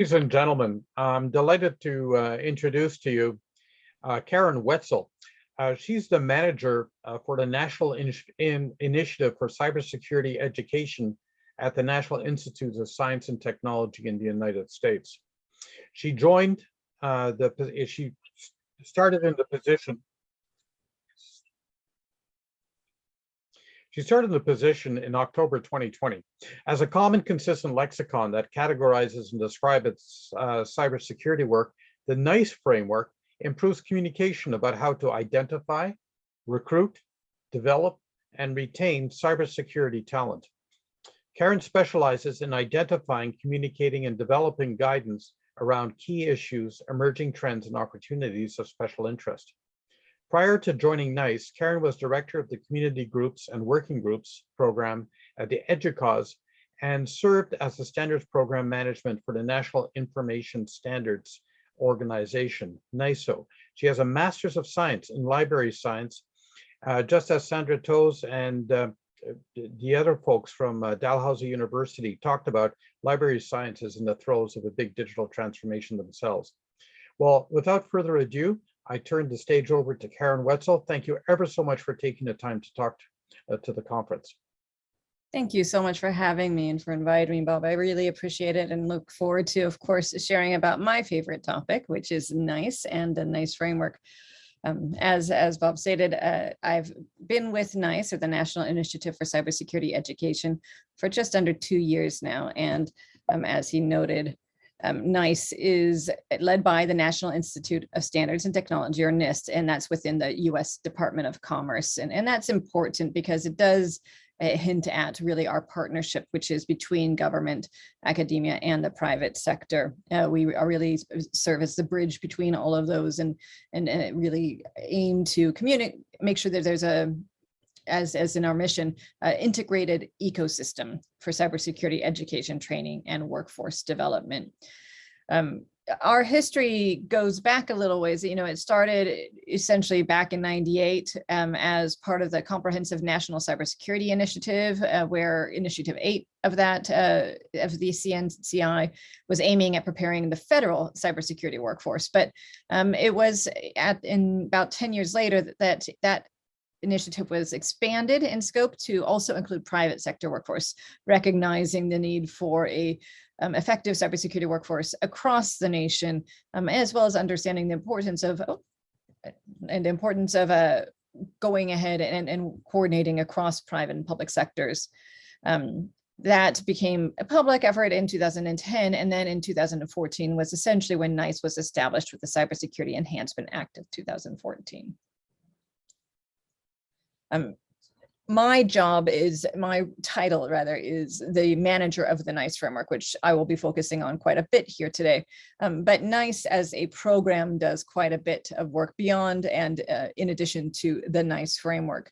Ladies and gentlemen, I'm delighted to introduce to you Karen Wetzel. She's the manager for the National Initiative for Cybersecurity Education at the National Institutes of Science and Technology in the United States. She joined she started in the position. She started the position in October 2020. As a common, consistent lexicon that categorizes and describes its cybersecurity work, the NIST framework improves communication about how to identify, recruit, develop, and retain cybersecurity talent. Karen specializes in identifying, communicating, and developing guidance around key issues, emerging trends, and opportunities of special interest. Prior to joining NICE, Karen was director of the Community Groups and Working Groups program at the EDUCAUSE and served as the Standards Program Management for the National Information Standards Organization, NISO. She has a Master's of Science in Library Science, just as Sandra Toes and the other folks from Dalhousie University talked about. Library science is in the throes of a big digital transformation themselves. Well, without further ado, I turn the stage over to Karen Wetzel. Thank you ever so much for taking the time to talk to the conference. Thank you so much for having me and for inviting me, Bob. I really appreciate it and look forward to, of course, sharing about my favorite topic, which is NICE and the NICE framework. As Bob stated, I've been with NICE, or the National Initiative for Cybersecurity Education, for just under 2 years now. And as he noted, NICE is led by the National Institute of Standards and Technology, or NIST, and that's within the US Department of Commerce. And that's important because it does hint at really our partnership, which is between government, academia, and the private sector. We are really serve as the bridge between all of those and really aim to make sure that there's as in our mission, integrated ecosystem for cybersecurity education, training, and workforce development. Our history goes back a little ways. You know, it started essentially back in '98 as part of the Comprehensive National Cybersecurity Initiative, where Initiative 8 of that, of the CNCI, was aiming at preparing the federal cybersecurity workforce. But it was in about 10 years later that initiative was expanded in scope to also include private sector workforce, recognizing the need for a effective cybersecurity workforce across the nation, as well as understanding the importance of going ahead and coordinating across private and public sectors. That became a public effort in 2010, and then in 2014 was essentially when NICE was established with the Cybersecurity Enhancement Act of 2014. My title is the manager of the NICE framework, which I will be focusing on quite a bit here today. But NICE as a program does quite a bit of work beyond and in addition to the NICE framework.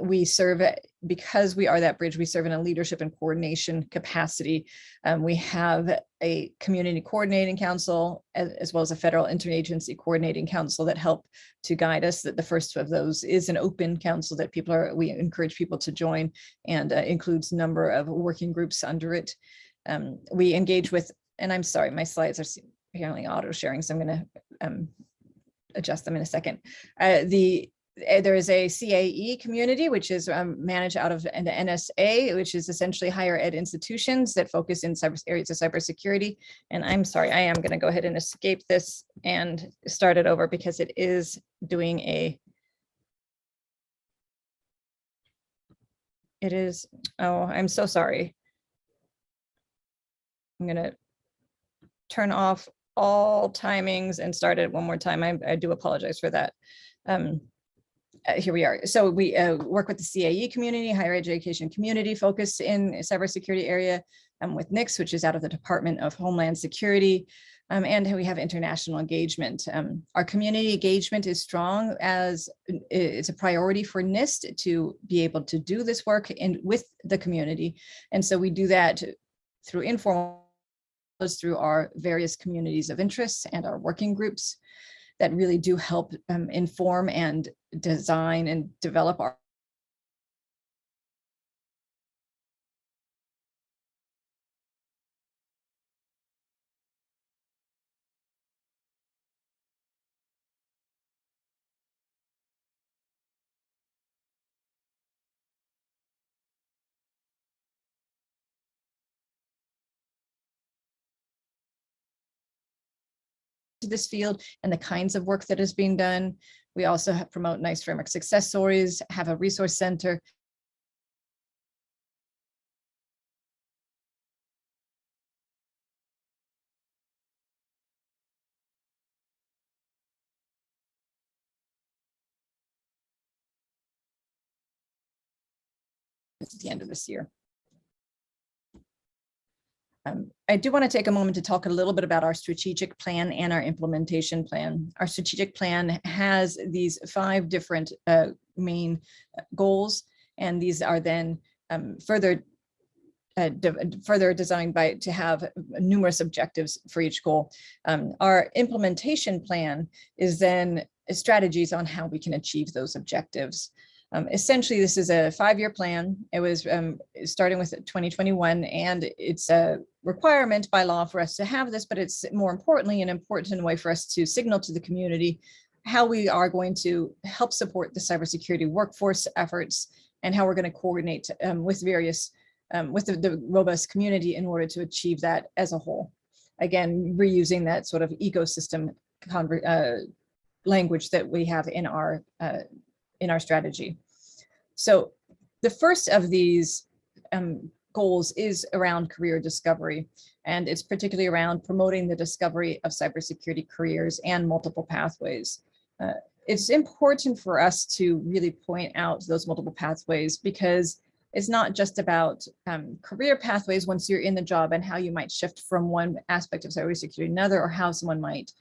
We serve, because we are that bridge, we serve in a leadership and coordination capacity. We have a community coordinating council, as well as a federal interagency coordinating council that help to guide us. That the first of those is an open council that we encourage people to join, and includes a number of working groups under it. We engage with, and I'm sorry, my slides are apparently auto sharing, so I'm going to adjust them in a second. There is a CAE community, which is managed out of the NSA, which is essentially higher ed institutions that focus in areas of cybersecurity. And I'm sorry, I am going to go ahead and escape this and start it over because it is doing oh, I'm so sorry. I'm going to turn off all timings and start it one more time. I do apologize for that. Here we are. So we work with the CAE community, higher education community focused in cybersecurity area, with NICS, which is out of the Department of Homeland Security. And we have international engagement. Our community engagement is strong, as it's a priority for NIST to be able to do this work with the community. And so we do that through informal, through our various communities of interest and our working groups that really do help inform and design and develop our this field and the kinds of work that is being done. We also promote NIST framework success stories, have a resource center. At the end of this year. I do want to take a moment to talk a little bit about our strategic plan and our implementation plan. Our strategic plan has these 5 different main goals, and these are then further designed to have numerous objectives for each goal. Our implementation plan is then strategies on how we can achieve those objectives. Essentially, this is a 5-year plan. It was starting with 2021, and it's a requirement by law for us to have this, but it's more importantly an important way for us to signal to the community how we are going to help support the cybersecurity workforce efforts and how we're going to coordinate with various, with the robust community in order to achieve that as a whole. Again, reusing that sort of ecosystem language that we have in our strategy. So the first of these goals is around career discovery, and it's particularly around promoting the discovery of cybersecurity careers and multiple pathways. It's important for us to really point out those multiple pathways, because it's not just about career pathways once you're in the job and how you might shift from one aspect of cybersecurity to another, or how someone might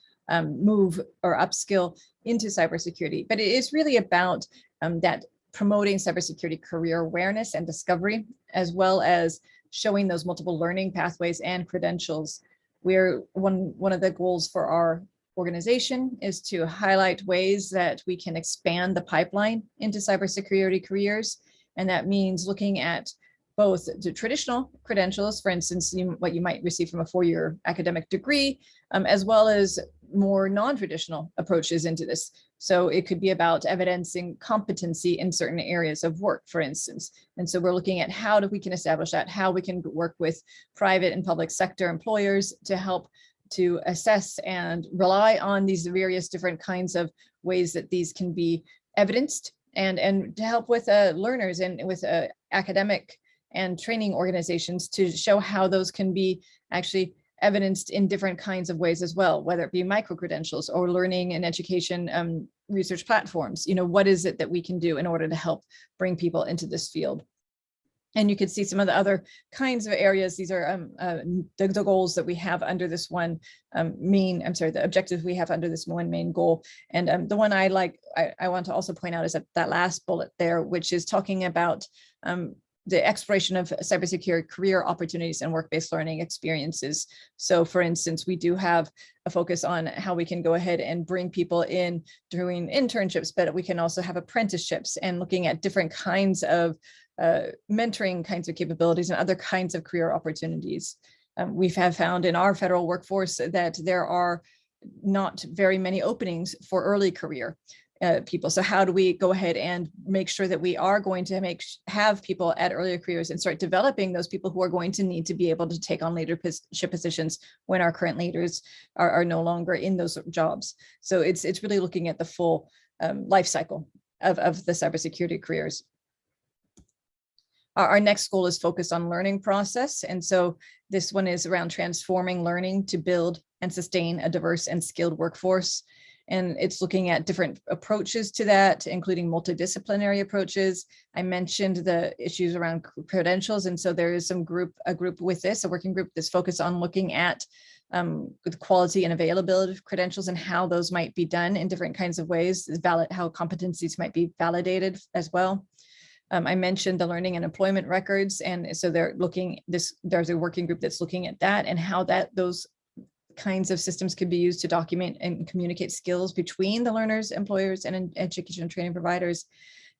move or upskill into cybersecurity, but it is really about that promoting cybersecurity career awareness and discovery, as well as showing those multiple learning pathways and credentials. We're one of the goals for our organization is to highlight ways that we can expand the pipeline into cybersecurity careers. And that means looking at both the traditional credentials, for instance, what you might receive from a 4-year academic degree, as well as more non-traditional approaches into this. So it could be about evidencing competency in certain areas of work, for instance. And so we're looking at how we can establish that, how we can work with private and public sector employers to help to assess and rely on these various different kinds of ways that these can be evidenced, and to help with learners and with academic and training organizations to show how those can be actually evidenced in different kinds of ways as well, whether it be micro-credentials or learning and education research platforms. You know, what is it that we can do in order to help bring people into this field? And you can see some of the other kinds of areas. These are the goals that we have under this one the objectives we have under this one main goal. And the one I want to also point out is that last bullet there, which is talking about the exploration of cybersecurity career opportunities and work-based learning experiences. So for instance, we do have a focus on how we can go ahead and bring people in doing internships, but we can also have apprenticeships and looking at different kinds of mentoring kinds of capabilities and other kinds of career opportunities. We have found in our federal workforce that there are not very many openings for early career people. So how do we go ahead and make sure that we are going to have people at earlier careers and start developing those people who are going to need to be able to take on leadership positions when our current leaders are no longer in those jobs. So it's really looking at the full life cycle of the cybersecurity careers. Our next goal is focused on learning process. And so this one is around transforming learning to build and sustain a diverse and skilled workforce. And it's looking at different approaches to that, including multidisciplinary approaches. I mentioned the issues around credentials. And so there is a group with this, a working group that's focused on looking at the quality and availability of credentials and how those might be done in different kinds of ways, how competencies might be validated as well. I mentioned the learning and employment records. And so there's a working group that's looking at that and how those kinds of systems could be used to document and communicate skills between the learners, employers, and education and training providers.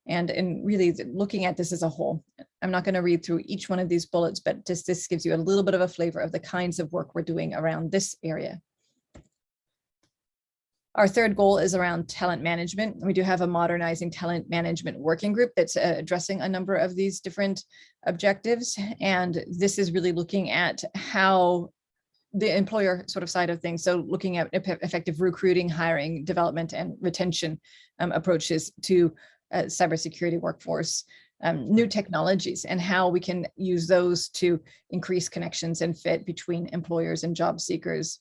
And really looking at this as a whole. I'm not going to read through each one of these bullets, but just this gives you a little bit of a flavor of the kinds of work we're doing around this area. Our third goal is around talent management. We do have a modernizing talent management working group that's addressing a number of these different objectives. And this is really looking at how the employer sort of side of things. So looking at effective recruiting, hiring, development, and retention approaches to cybersecurity workforce, new technologies, and how we can use those to increase connections and fit between employers and job seekers.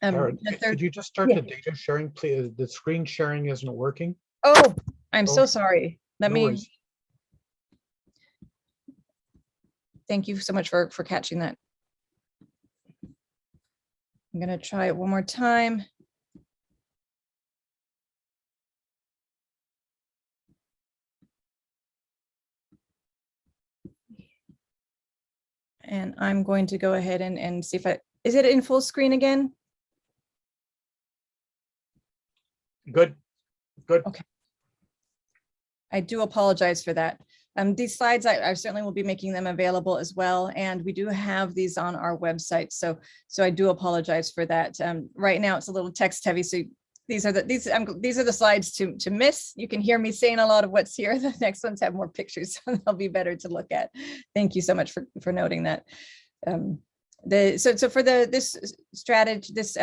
Karen, could you just start Yeah. the data sharing, please? The screen sharing isn't working. Oh, I'm Oh, so sorry. Let no me. worries. Thank you so much for catching that. I'm going to try it one more time. And I'm going to go ahead and see if is it in full screen again? Good, good. Okay. I do apologize for that. These slides, I certainly will be making them available as well. And we do have these on our website. So I do apologize for that. Right now it's a little text heavy. So these are the slides to miss. You can hear me saying a lot of what's here. The next ones have more pictures, so they'll be better to look at. Thank you so much for noting that. So for this strategy, this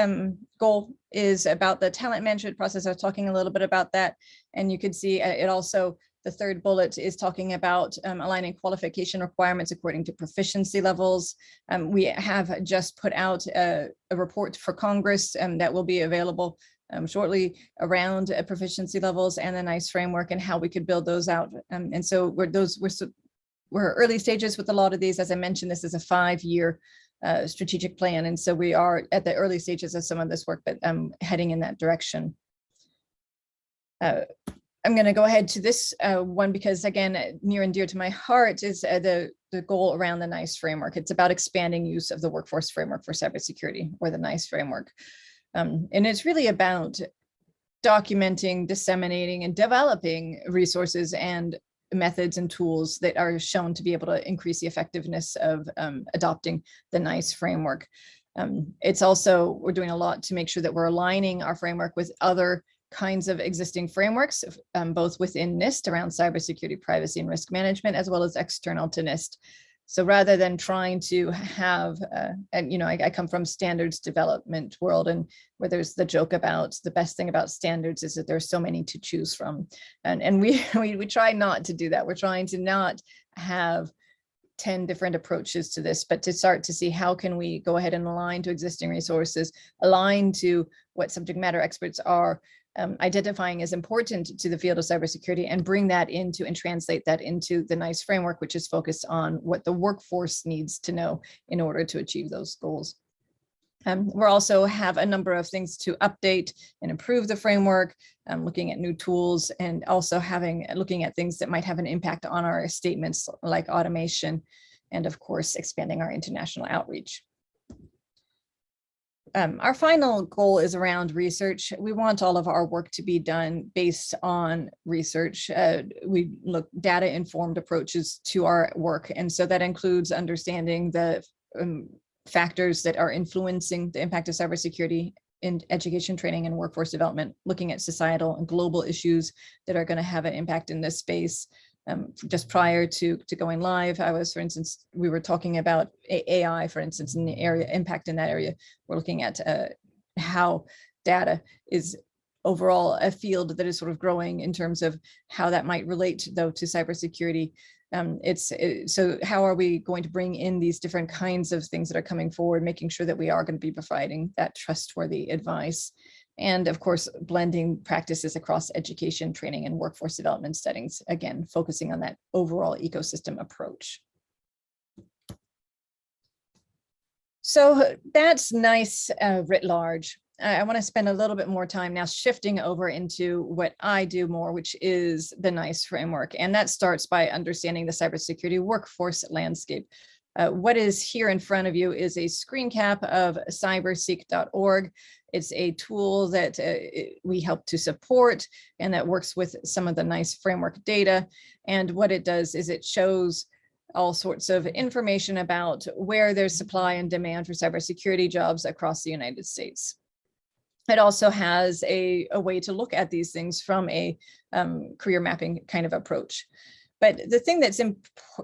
goal is about the talent management process. I was talking a little bit about that, and you could see it also. The third bullet is talking about aligning qualification requirements according to proficiency levels. We have just put out a report for Congress that will be available shortly around proficiency levels and the NIST framework and how we could build those out. And so we're early stages with a lot of these. As I mentioned, this is a 5-year strategic plan. And so we are at the early stages of some of this work, but heading in that direction. I'm going to go ahead to this one because, again, near and dear to my heart is the goal around the NIST framework. It's about expanding use of the workforce framework for cybersecurity, or the NIST framework. And it's really about documenting, disseminating, and developing resources and methods and tools that are shown to be able to increase the effectiveness of adopting the NIST framework. It's also, we're doing a lot to make sure that we're aligning our framework with other kinds of existing frameworks, both within NIST around cybersecurity, privacy, and risk management, as well as external to NIST. So rather than trying to have, and I come from standards development world, and where there's the joke about the best thing about standards is that there's so many to choose from, and we try not to do that. We're trying to not have 10 different approaches to this, but to start to see how can we go ahead and align to existing resources, align to what subject matter experts are identifying as important to the field of cybersecurity, and bring that into and translate that into the NIST framework, which is focused on what the workforce needs to know in order to achieve those goals. We also have a number of things to update and improve the framework, looking at new tools, and also looking at things that might have an impact on our statements, like automation, and of course, expanding our international outreach. Our final goal is around research. We want all of our work to be done based on research. We look data-informed approaches to our work. And so that includes understanding the factors that are influencing the impact of cybersecurity in education, training, and workforce development, looking at societal and global issues that are going to have an impact in this space. Just prior to going live, we were talking about AI, for instance, in the area, impact in that area. We're looking at how data is overall a field that is sort of growing in terms of how that might relate, though, to cybersecurity. So how are we going to bring in these different kinds of things that are coming forward, making sure that we are going to be providing that trustworthy advice? And of course, blending practices across education, training, and workforce development settings, again, focusing on that overall ecosystem approach. So that's NIST writ large. I want to spend a little bit more time now shifting over into what I do more, which is the NIST framework. And that starts by understanding the cybersecurity workforce landscape. What is here in front of you is a screen cap of cyberseek.org. It's a tool that we help to support, and that works with some of the NIST framework data. And what it does is it shows all sorts of information about where there's supply and demand for cybersecurity jobs across the United States. It also has a way to look at these things from a career mapping kind of approach. But the thing that's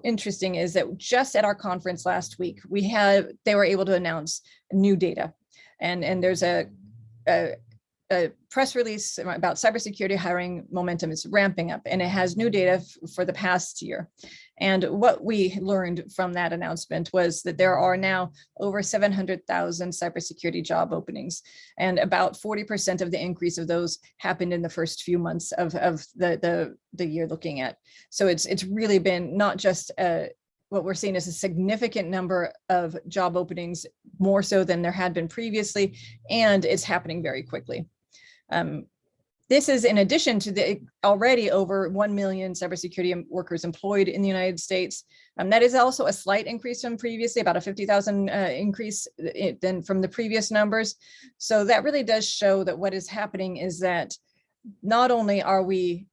interesting is that just at our conference last week, they were able to announce new data. And there's a press release about cybersecurity hiring momentum is ramping up, and it has new data for the past year. And what we learned from that announcement was that there are now over 700,000 cybersecurity job openings, and about 40% of the increase of those happened in the first few months of the year looking at. So it's really been not just what we're seeing is a significant number of job openings, more so than there had been previously, and it's happening very quickly. This is in addition to the already over 1 million cybersecurity workers employed in the United States. That is also a slight increase from previously, about a 50,000 increase than from the previous numbers. So that really does show that what is happening is that not only are we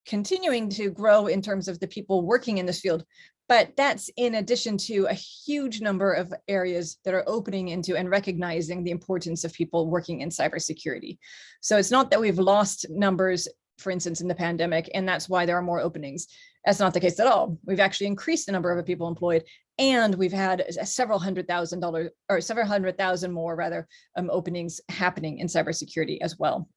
continuing to grow in terms of the people working in this field, but that's in addition to a huge number of areas that are opening into and recognizing the importance of people working in cybersecurity. So it's not that we've lost numbers, for instance, in the pandemic, and that's why there are more openings. That's not the case at all. We've actually increased the number of people employed, and we've had several hundred thousand more rather openings happening in cybersecurity as well.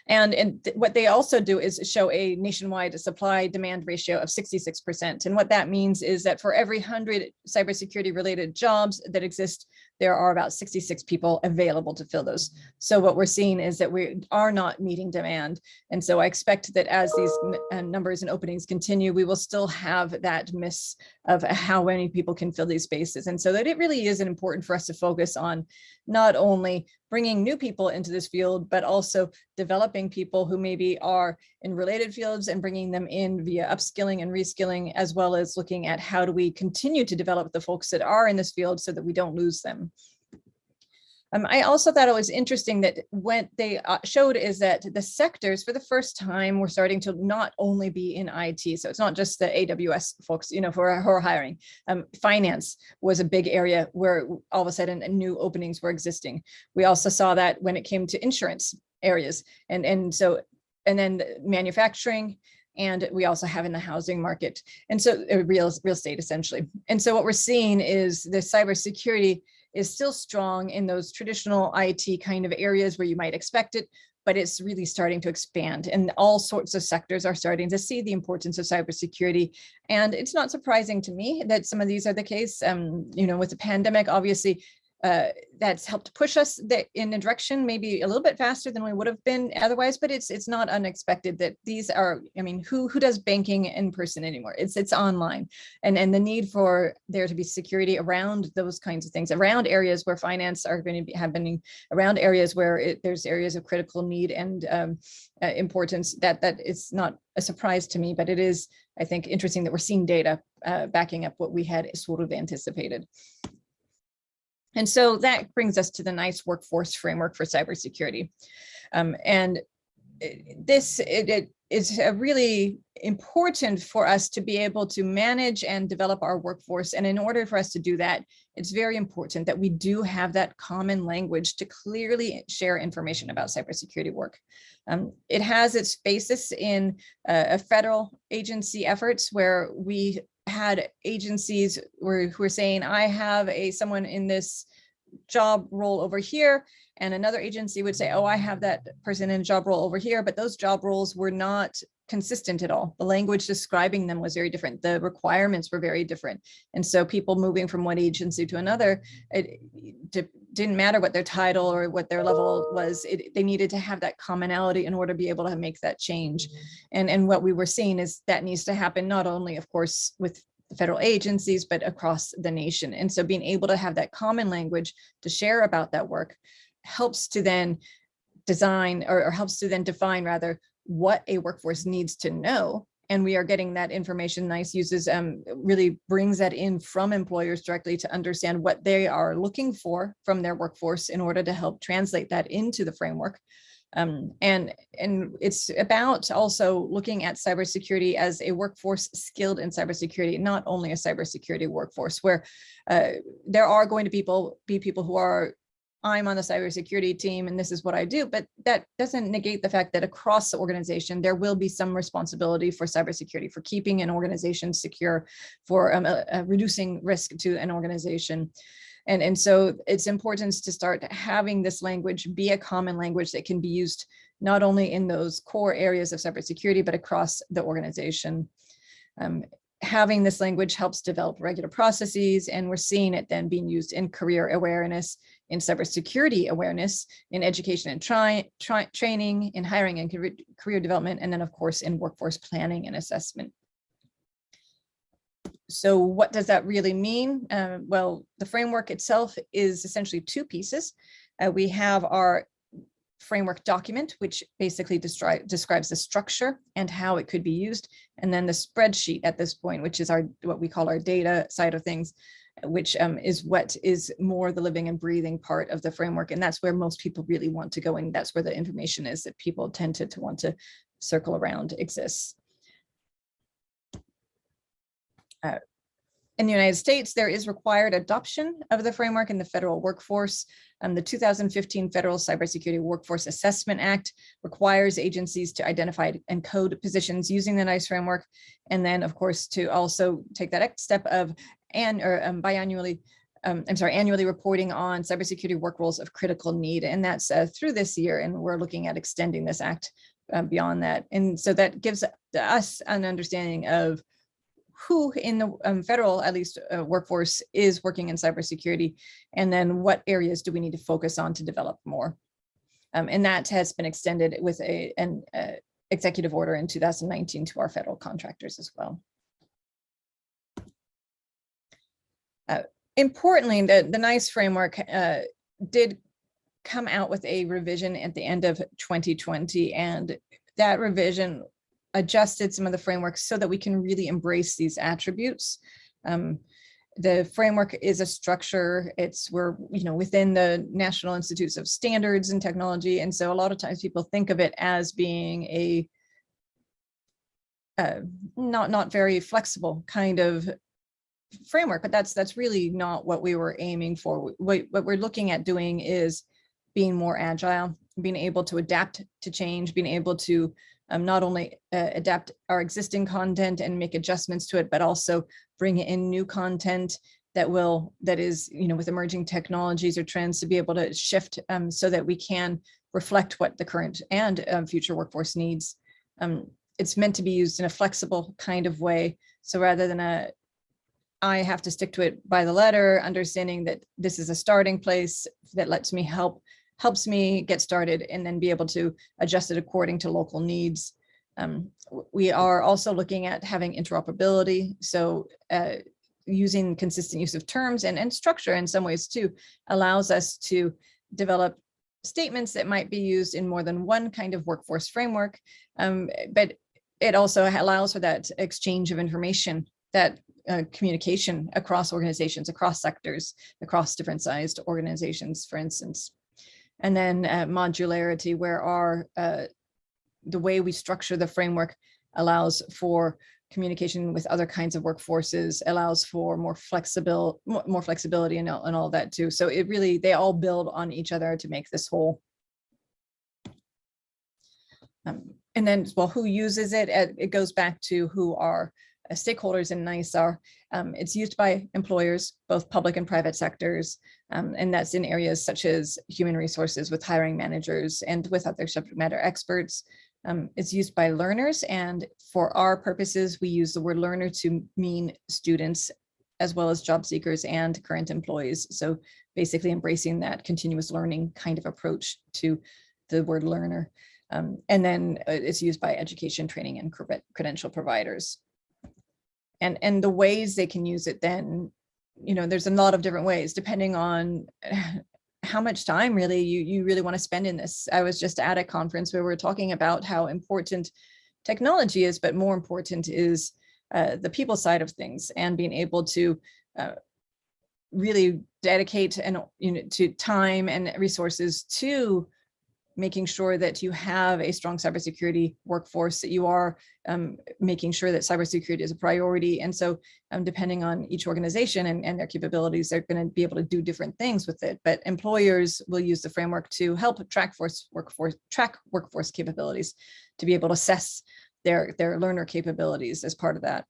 And what they also do is show a nationwide supply-demand ratio of 66%. And what that means is that for every 100 cybersecurity related jobs that exist, there are about 66 people available to fill those. So what we're seeing is that we are not meeting demand. And so I expect that as these numbers and openings continue, we will still have that miss of how many people can fill these spaces. And so that it really is important for us to focus on not only bringing new people into this field, but also developing people who maybe are in related fields and bringing them in via upskilling and reskilling, as well as looking at how do we continue to develop the folks that are in this field so that we don't lose them. I also thought it was interesting that what they showed is that the sectors for the first time were starting to not only be in IT. So it's not just the AWS folks, who are hiring. Finance was a big area where all of a sudden new openings were existing. We also saw that when it came to insurance areas and then manufacturing, and we also have in the housing market. And so real estate essentially. And so what we're seeing is the cybersecurity is still strong in those traditional IT kind of areas where you might expect it, but it's really starting to expand, and all sorts of sectors are starting to see the importance of cybersecurity. And it's not surprising to me that some of these are the case. With the pandemic, obviously, that's helped push us in a direction maybe a little bit faster than we would have been otherwise, but it's not unexpected that these are, who does banking in person anymore? It's online, and the need for there to be security around those kinds of things, around areas where finance are going to be happening, around areas where there's areas of critical need and importance, that it's not a surprise to me, but it is, I think, interesting that we're seeing data backing up what we had sort of anticipated. And so that brings us to the NIST workforce framework for cybersecurity. And this is really important for us to be able to manage and develop our workforce. And in order for us to do that, it's very important that we do have that common language to clearly share information about cybersecurity work. It has its basis in a federal agency efforts where we had agencies who were saying, I have someone in this job role over here, and another agency would say, oh, I have that person in a job role over here, but those job roles were not consistent at all. The language describing them was very different. The requirements were very different. And so people moving from one agency to another, it didn't matter what their title or what their level was. They needed to have that commonality in order to be able to make that change. And what we were seeing is that needs to happen not only, of course, with the federal agencies, but across the nation. And so being able to have that common language to share about that work helps to then design or helps to then define rather what a workforce needs to know. And we are getting that information. NICE uses really brings that in from employers directly to understand what they are looking for from their workforce in order to help translate that into the framework. And it's about also looking at cybersecurity as a workforce skilled in cybersecurity, not only a cybersecurity workforce, where there are going to be people who are I'm on the cybersecurity team and this is what I do, but that doesn't negate the fact that across the organization, there will be some responsibility for cybersecurity, for keeping an organization secure, for reducing risk to an organization. And so it's important to start having this language be a common language that can be used not only in those core areas of cybersecurity, but across the organization. Having this language helps develop regular processes, and we're seeing it then being used in career awareness, in cybersecurity awareness, in education and training, in hiring and career development, and then of course in workforce planning and assessment. So what does that really mean? Well, the framework itself is essentially two pieces. We have our framework document, which basically describes the structure and how it could be used. And then the spreadsheet at this point, which is what we call our data side of things, which is what is more the living and breathing part of the framework. And that's where most people really want to go. And that's where the information is that people tend to want to circle around exists. In the United States, there is required adoption of the framework in the federal workforce. The 2015 Federal Cybersecurity Workforce Assessment Act requires agencies to identify and code positions using the NIST framework. And then, of course, to also take that next step of annually reporting on cybersecurity work roles of critical need. And that's through this year. And we're looking at extending this act beyond that. And so that gives us an understanding of who in the federal, at least workforce, is working in cybersecurity, and then what areas do we need to focus on to develop more. And that has been extended with an executive order in 2019 to our federal contractors as well. Importantly, the NIST framework did come out with a revision at the end of 2020, and that revision adjusted some of the frameworks so that we can really embrace these attributes. The framework is a structure. We're within the National Institutes of Standards and Technology, and so a lot of times people think of it as being a not very flexible kind of framework, but that's really not what we were aiming for. What we're looking at doing is being more agile, being able to adapt to change, being able to not only adapt our existing content and make adjustments to it, but also bring in new content that is, with emerging technologies or trends, to be able to shift so that we can reflect what the current and future workforce needs. It's meant to be used in a flexible kind of way. So rather than I have to stick to it by the letter, understanding that this is a starting place that helps me get started and then be able to adjust it according to local needs. We are also looking at having interoperability. So using consistent use of terms and structure in some ways too allows us to develop statements that might be used in more than one kind of workforce framework. But it also allows for that exchange of information, that communication across organizations, across sectors, across different sized organizations, for instance. And then modularity, where the way we structure the framework allows for communication with other kinds of workforces, allows for more flexibility and all that too. So they all build on each other to make this whole. And then, well, who uses it? It goes back to who our stakeholders in NIST are. It's used by employers, both public and private sectors, and that's in areas such as human resources with hiring managers and with other subject matter experts. It's used by learners, and for our purposes, we use the word learner to mean students as well as job seekers and current employees. So basically embracing that continuous learning kind of approach to the word learner. And then it's used by education, training, and credential providers. And the ways they can use it then, there's a lot of different ways depending on how much time really you really want to spend in this. I was just at a conference where we were talking about how important technology is, but more important is the people side of things, and being able to really dedicate to time and resources to making sure that you have a strong cybersecurity workforce, that you are making sure that cybersecurity is a priority. And so depending on each organization and their capabilities, they're going to be able to do different things with it. But employers will use the framework to help track workforce capabilities, to be able to assess their learner capabilities as part of that.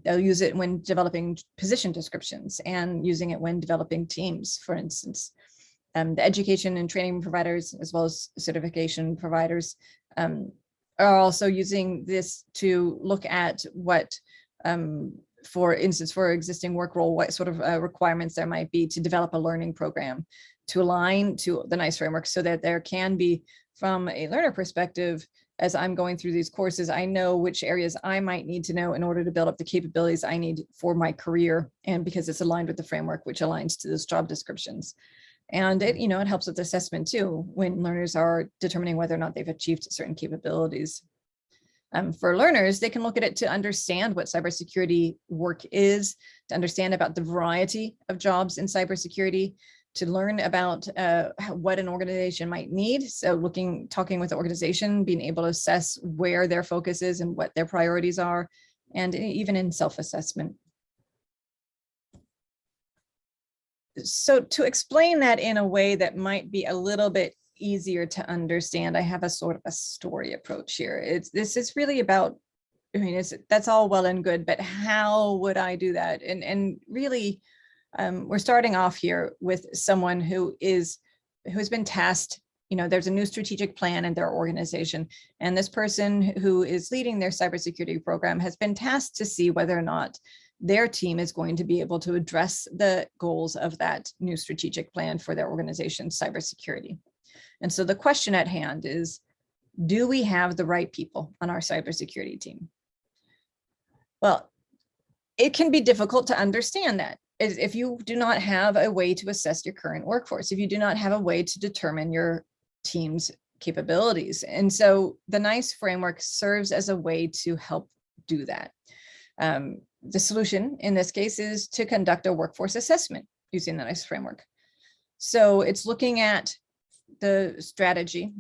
They'll use it when developing position descriptions and using it when developing teams, for instance. The education and training providers, as well as certification providers, are also using this to look at what, for instance, for existing work role, what sort of requirements there might be to develop a learning program to align to the NIST framework, so that there can be, from a learner perspective, as I'm going through these courses, I know which areas I might need to know in order to build up the capabilities I need for my career, and because it's aligned with the framework, which aligns to those job descriptions. And it, it helps with assessment too, when learners are determining whether or not they've achieved certain capabilities. For learners, they can look at it to understand what cybersecurity work is, to understand about the variety of jobs in cybersecurity, to learn about what an organization might need. So talking with the organization, being able to assess where their focus is and what their priorities are, and even in self-assessment. So to explain that in a way that might be a little bit easier to understand, I have a sort of a story approach here. This is really about, I mean, that's all well and good, but how would I do that? And really, we're starting off here with someone who's been tasked. There's a new strategic plan in their organization, and this person who is leading their cybersecurity program has been tasked to see whether or not their team is going to be able to address the goals of that new strategic plan for their organization's cybersecurity. And so the question at hand is, do we have the right people on our cybersecurity team? Well, it can be difficult to understand that if you do not have a way to assess your current workforce, if you do not have a way to determine your team's capabilities. And so the NIST framework serves as a way to help do that. The solution in this case is to conduct a workforce assessment using the NIST framework. So it's looking at the strategy,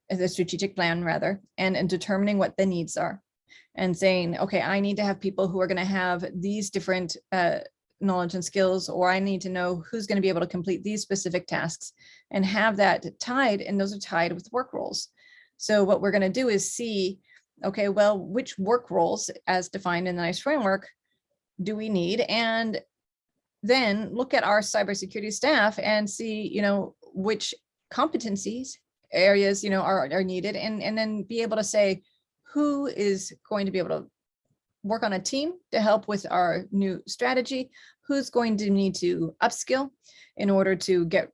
the strategic plan rather, and determining what the needs are, and saying, okay, I need to have people who are going to have these different knowledge and skills, or I need to know who's going to be able to complete these specific tasks, and have that tied, and those are tied with work roles. So what we're going to do is see, okay, well, which work roles as defined in the NIST framework do we need? And then look at our cybersecurity staff and see, which competencies areas, are needed, and then be able to say who is going to be able to work on a team to help with our new strategy, who's going to need to upskill in order to get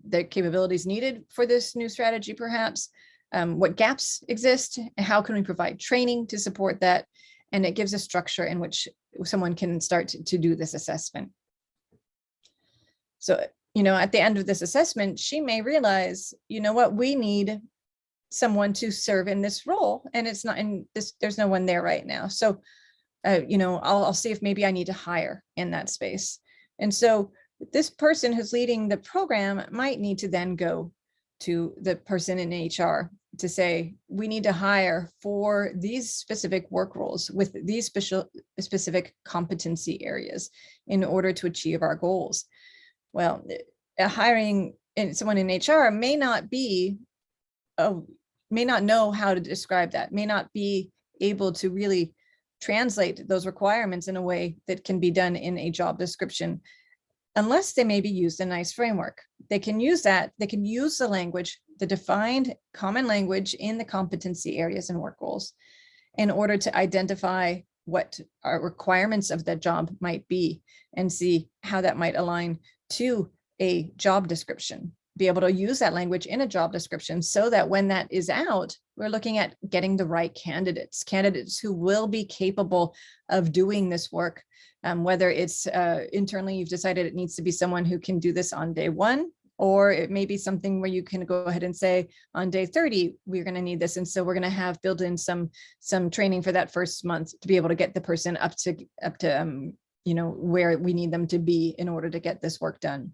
the capabilities needed for this new strategy, perhaps, what gaps exist, and how can we provide training to support that. And it gives a structure in which someone can start to do this assessment. So, at the end of this assessment, she may realize, what, we need someone to serve in this role, and it's not in this, there's no one there right now. So, I'll see if maybe I need to hire in that space. And so this person who's leading the program might need to then go to the person in HR to say, we need to hire for these specific work roles with these specific competency areas in order to achieve our goals. Well, hiring someone in HR may not know how to describe that, may not be able to really translate those requirements in a way that can be done in a job description, unless they maybe use the NIST framework. They can use that, they can use the language, the defined common language in the competency areas and work roles in order to identify what our requirements of that job might be and see how that might align to a job description. Be able to use that language in a job description so that when that is out, we're looking at getting the right candidates who will be capable of doing this work. Whether it's internally, you've decided it needs to be someone who can do this on day one, or it may be something where you can go ahead and say on day 30, we're going to need this. And so we're going to have built in some training for that first month to be able to get the person up to where we need them to be in order to get this work done.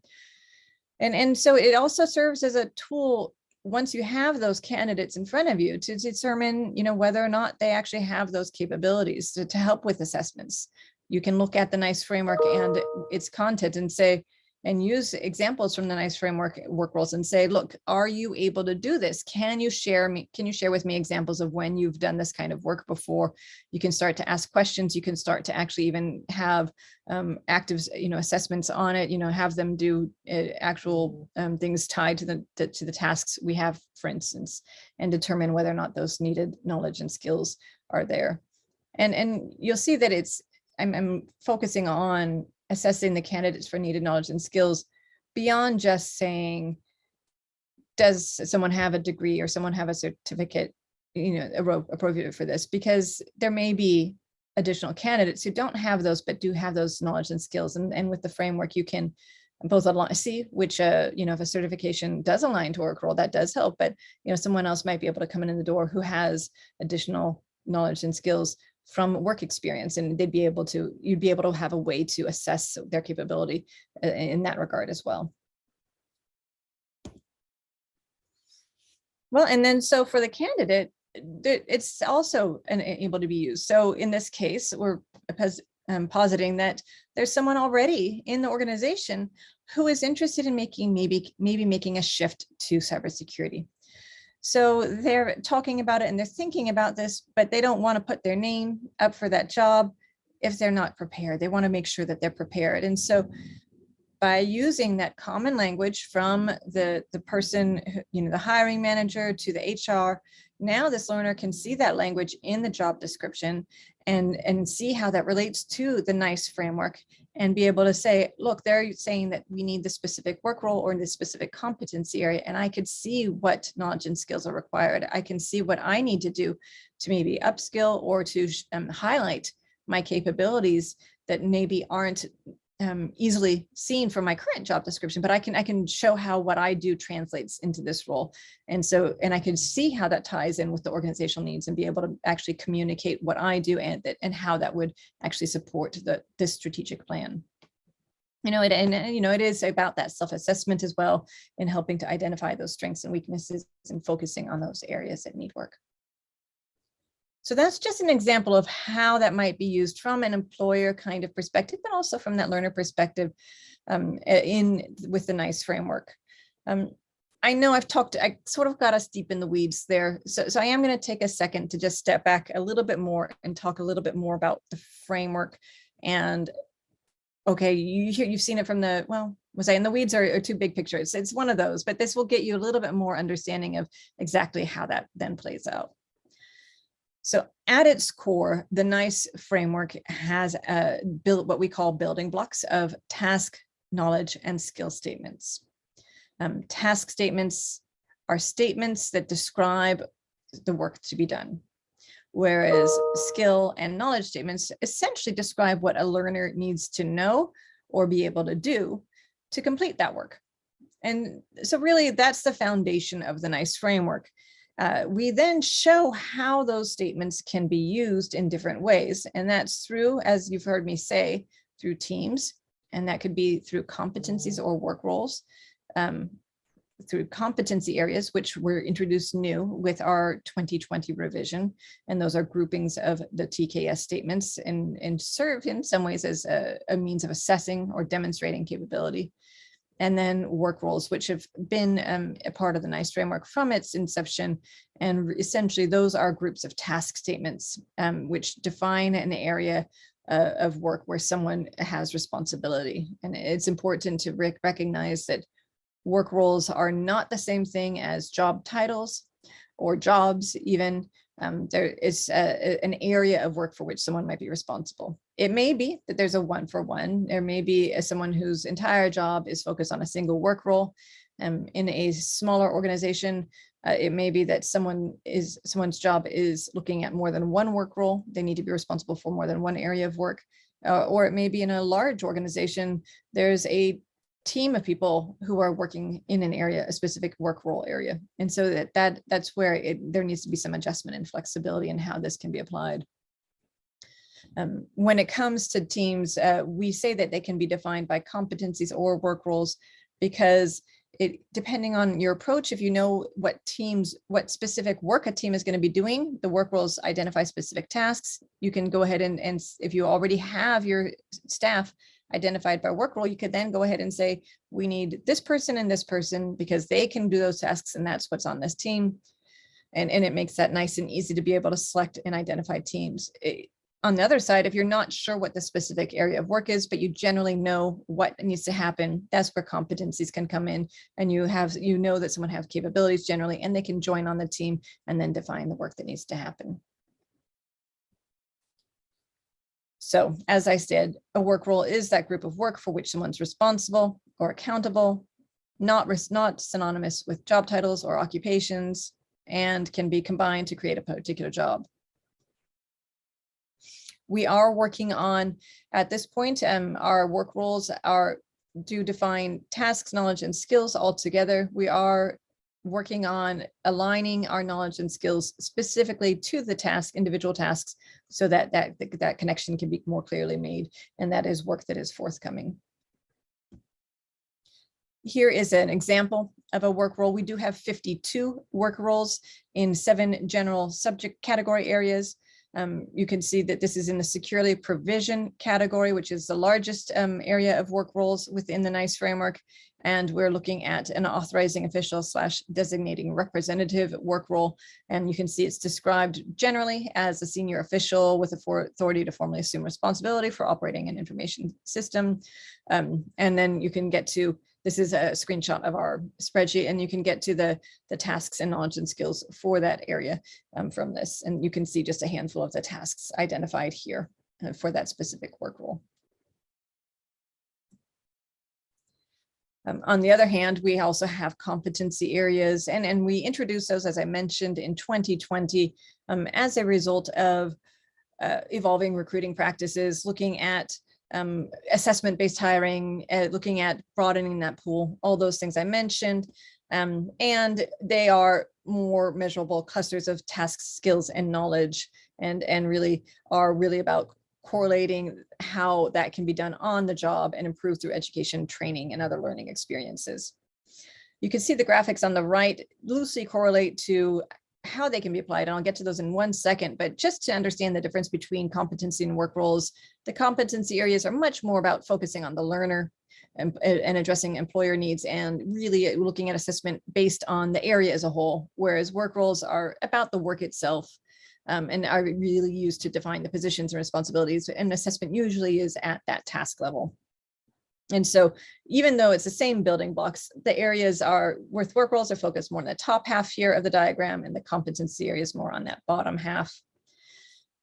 And so it also serves as a tool once you have those candidates in front of you, to determine, whether or not they actually have those capabilities to help with assessments. You can look at the NICE framework and its content and say, and use examples from the NICE framework work roles and say, look, are you able to do this? Can you share with me examples of when you've done this kind of work before? You can start to ask questions. You can start to actually even have active, assessments on it, have them do actual things tied to the tasks we have, for instance, and determine whether or not those needed knowledge and skills are there. And you'll see that I'm focusing on assessing the candidates for needed knowledge and skills beyond just saying, does someone have a degree or someone have a certificate, appropriate for this? Because there may be additional candidates who don't have those, but do have those knowledge and skills. And with the framework, you can both see which, if a certification does align to a work role, that does help. But, someone else might be able to come in the door who has additional knowledge and skills from work experience, and you'd be able to have a way to assess their capability in that regard as well. Well, and then so for the candidate, it's also able to be used. So in this case, we're positing that there's someone already in the organization who is interested in maybe making a shift to cybersecurity. So they're talking about it and they're thinking about this, but they don't want to put their name up for that job if they're not prepared. They want to make sure that they're prepared. And so by using that common language from the person, the hiring manager to the HR, now this learner can see that language in the job description and see how that relates to the NICE framework and be able to say, look, they're saying that we need the specific work role or this specific competency area, and I could see what knowledge and skills are required. I can see what I need to do to maybe upskill or to highlight my capabilities that maybe aren't easily seen from my current job description, but I can show how what I do translates into this role. And I can see how that ties in with the organizational needs and be able to actually communicate what I do and how that would actually support this strategic plan. It is about that self-assessment as well, in helping to identify those strengths and weaknesses and focusing on those areas that need work. So that's just an example of how that might be used from an employer kind of perspective, but also from that learner perspective with the NICE framework. I know I sort of got us deep in the weeds there. So I am going to take a second to just step back a little bit more and talk a little bit more about the framework. And okay, you've seen it from was I in the weeds or too big pictures? It's one of those, but this will get you a little bit more understanding of exactly how that then plays out. So at its core, the NICE framework has built what we call building blocks of task, knowledge, and skill statements. Task statements are statements that describe the work to be done, whereas skill and knowledge statements essentially describe what a learner needs to know or be able to do to complete that work. And so really that's the foundation of the NICE framework. We then show how those statements can be used in different ways. And that's through, as you've heard me say, through teams. And that could be through competencies or work roles, through competency areas, which were introduced new with our 2020 revision. And those are groupings of the TKS statements and serve in some ways as a means of assessing or demonstrating capability. And then work roles, which have been a part of the NICE framework from its inception. And essentially those are groups of task statements, which define an area of work where someone has responsibility. And it's important to recognize that work roles are not the same thing as job titles or jobs even. There is an area of work for which someone might be responsible. It may be that there's a one-for-one. There may be someone whose entire job is focused on a single work role. In a smaller organization, it may be that someone's job is looking at more than one work role. They need to be responsible for more than one area of work. Or it may be in a large organization, there's a team of people who are working in an area, a specific work role area. And so that's where there needs to be some adjustment and flexibility in how this can be applied. When it comes to teams, we say that they can be defined by competencies or work roles because depending on your approach, if you know what specific work a team is going to be doing, the work roles identify specific tasks. You can go ahead and if you already have your staff identified by work role, you could then go ahead and say, we need this person and this person because they can do those tasks and that's what's on this team. And it makes that nice and easy to be able to select and identify teams. On the other side, if you're not sure what the specific area of work is, but you generally know what needs to happen, that's where competencies can come in. And you know that someone has capabilities generally, and they can join on the team and then define the work that needs to happen. So as I said, a work role is that group of work for which someone's responsible or accountable, not synonymous with job titles or occupations, and can be combined to create a particular job. We are working on, at this point, our work roles do define tasks, knowledge, and skills all together. We are working on aligning our knowledge and skills specifically to the individual tasks, so that that connection can be more clearly made, and that is work that is forthcoming. Here is an example of a work role. We do have 52 work roles in 7 general subject category areas. You can see that this is in the security provision category, which is the largest area of work roles within the NIST framework. And we're looking at an authorizing official / designating representative work role. And you can see it's described generally as a senior official with authority to formally assume responsibility for operating an information system. And then you can get to, this is a screenshot of our spreadsheet, and you can get to the tasks and knowledge and skills for that area from this. And you can see just a handful of the tasks identified here for that specific work role. On the other hand, we also have competency areas, and we introduced those, as I mentioned, in 2020 as a result of evolving recruiting practices, looking at assessment-based hiring, looking at broadening that pool, all those things I mentioned. And they are more measurable clusters of tasks, skills, and knowledge, and really are about correlating how that can be done on the job and improved through education, training, and other learning experiences. You can see the graphics on the right loosely correlate to how they can be applied, and I'll get to those in 1 second, but just to understand the difference between competency and work roles, the competency areas are much more about focusing on the learner and addressing employer needs and really looking at assessment based on the area as a whole, whereas work roles are about the work itself and are really used to define the positions and responsibilities, and assessment usually is at that task level. And so even though it's the same building blocks, the areas work roles are focused more on the top half here of the diagram, and the competency areas more on that bottom half.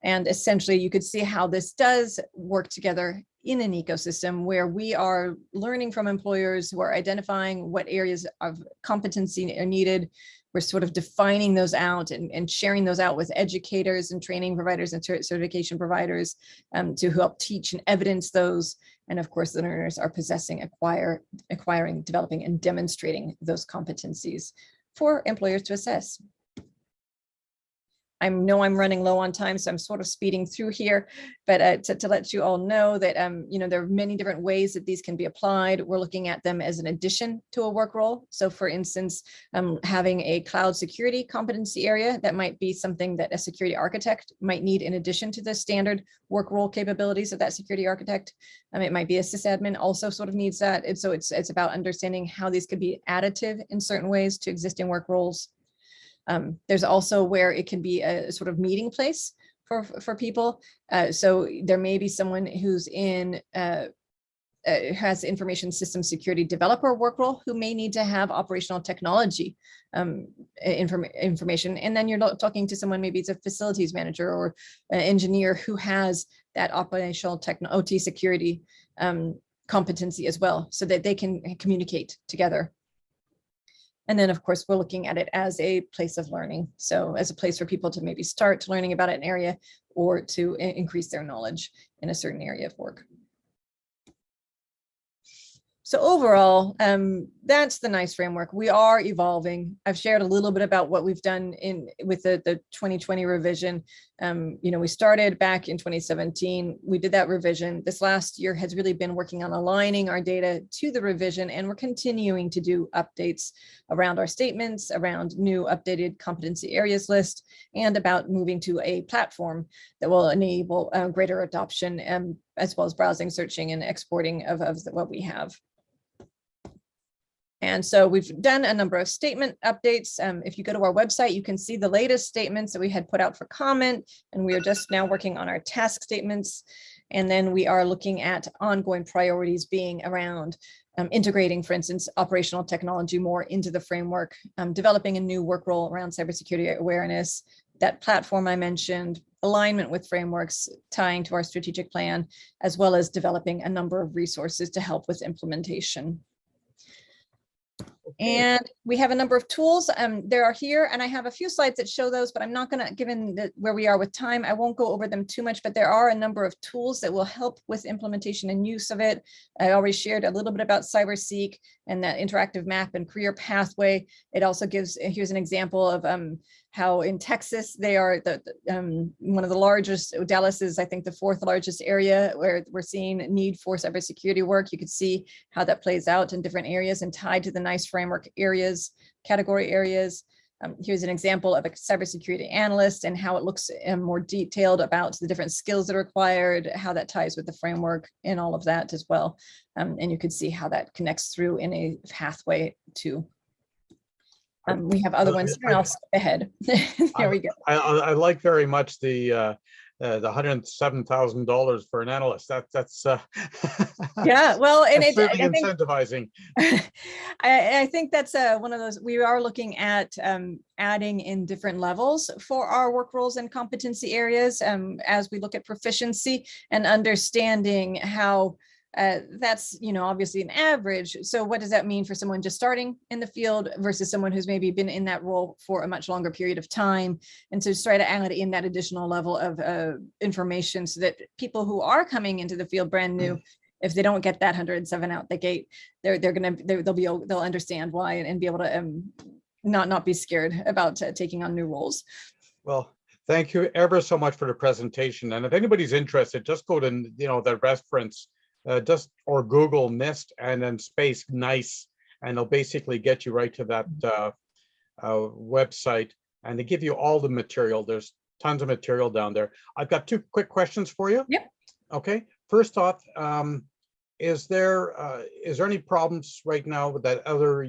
And essentially you could see how this does work together in an ecosystem where we are learning from employers who are identifying what areas of competency are needed. We're sort of defining those out and sharing those out with educators and training providers and certification providers to help teach and evidence those. And of course, the learners are possessing, acquiring, developing, and demonstrating those competencies for employers to assess. I know I'm running low on time, so I'm sort of speeding through here, but to let you all know that there are many different ways that these can be applied. We're looking at them as an addition to a work role. So for instance, having a cloud security competency area, that might be something that a security architect might need in addition to the standard work role capabilities of that security architect. It might be a sysadmin also sort of needs that. And so it's about understanding how these could be additive in certain ways to existing work roles. There's also where it can be a sort of meeting place for people. So there may be someone who's has information system security developer work role who may need to have operational technology information. And then you're talking to someone, maybe it's a facilities manager or an engineer who has that operational OT security competency as well, so that they can communicate together. And then, of course, we're looking at it as a place of learning. So as a place for people to maybe start learning about an area or to increase their knowledge in a certain area of work. So overall, that's the NICE framework. We are evolving. I've shared a little bit about what we've done with the 2020 revision. We started back in 2017. We did that revision. This last year has really been working on aligning our data to the revision, and we're continuing to do updates around our statements, around new updated competency areas list, and about moving to a platform that will enable greater adoption, as well as browsing, searching, and exporting of what we have. And so we've done a number of statement updates. If you go to our website, you can see the latest statements that we had put out for comment, and we are just now working on our task statements. And then we are looking at ongoing priorities being around integrating, for instance, operational technology more into the framework, developing a new work role around cybersecurity awareness, that platform I mentioned, alignment with frameworks tying to our strategic plan, as well as developing a number of resources to help with implementation. And we have a number of tools. There are here, and I have a few slides that show those, but I'm not going to, given where we are with time, I won't go over them too much, but there are a number of tools that will help with implementation and use of it. I already shared a little bit about CyberSeek and that interactive map and career pathway. It also gives, here's an example of how in Texas, they are one of the largest. Dallas is, I think, the 4th largest area where we're seeing need for cybersecurity work. You could see how that plays out in different areas and tied to the NICE framework areas, category areas. Here's an example of a cybersecurity analyst and how it looks more detailed about the different skills that are required, how that ties with the framework and all of that as well. And you could see how that connects through in a pathway too. We have other ones here, and I'll skip ahead. There we go. I like very much the $107,000 for an analyst. That's yeah, well, and it's certainly incentivizing. I think that's one of those. We are looking at adding in different levels for our work roles and competency areas as we look at proficiency and understanding how that's, obviously an average. So what does that mean for someone just starting in the field versus someone who's maybe been in that role for a much longer period of time? And so try to add in that additional level of information so that people who are coming into the field brand new, if they don't get that 107 out the gate, they'll understand why and be able to not be scared about taking on new roles. Well, thank you ever so much for the presentation. And if anybody's interested, just go to the reference. Or Google NIST and then space NICE, and they'll basically get you right to that website, and they give you all the material. There's tons of material down there. I've got 2 quick questions for you. Yep. Okay. First off, is there any problems right now with that other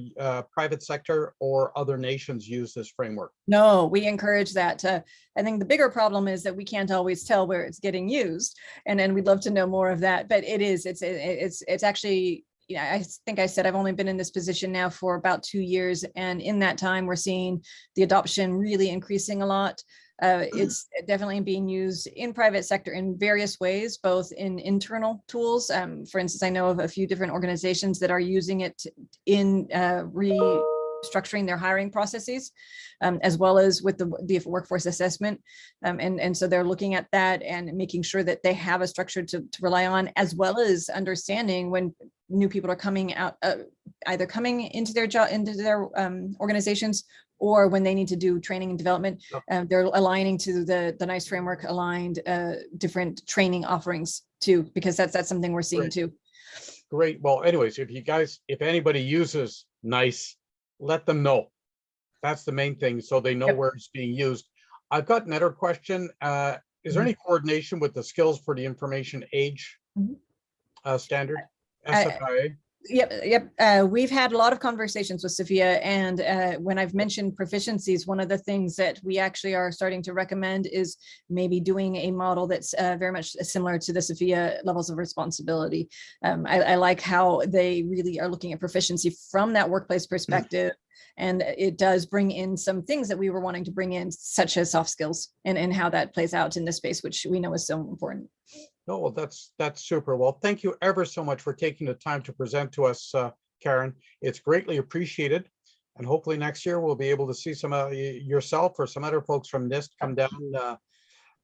private sector or other nations use this framework? No, we encourage that. I think the bigger problem is that we can't always tell where it's getting used, and then we'd love to know more of that. But it's actually, I think I said I've only been in this position now for about 2 years, and in that time we're seeing the adoption really increasing a lot. It's definitely being used in private sector in various ways, both in internal tools. For instance, I know of a few different organizations that are using it in restructuring their hiring processes, as well as with the workforce assessment. And so they're looking at that and making sure that they have a structure to rely on, as well as understanding when new people are coming out, either coming into their job, into their organizations, or when they need to do training and development. They're aligning to the NICE framework aligned different training offerings too, because that's something we're seeing too. Great. Well, anyways, if anybody uses NICE, let them know. That's the main thing, so they know where it's being used. I've got another question. Is there any coordination with the Skills for the Information Age standard, SFIA? Yep. We've had a lot of conversations with Sophia, and when I've mentioned proficiencies, one of the things that we actually are starting to recommend is maybe doing a model that's very much similar to the Sophia levels of responsibility. I like how they really are looking at proficiency from that workplace perspective. And it does bring in some things that we were wanting to bring in, such as soft skills and how that plays out in this space, which we know is so important. Oh, well, that's super. Well, thank you ever so much for taking the time to present to us, Karen. It's greatly appreciated. And hopefully next year we'll be able to see some yourself or some other folks from NIST come down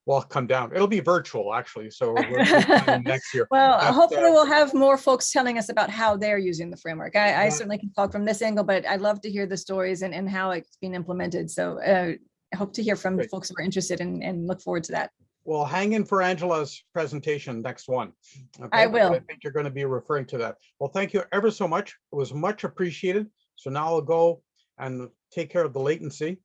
Well, come down. It'll be virtual, actually. So we're planning next year. Well, But hopefully we'll have more folks telling us about how they're using the framework. I that- certainly can talk from this angle, but I'd love to hear the stories and how it's being implemented. So I hope to hear from Great. folks who are interested and look forward to that. well, hang in for Angela's presentation, next one. Okay, I because will. I think you're going to be referring to that. Well, thank you ever so much. It was much appreciated. So now I'll go and take care of the latency.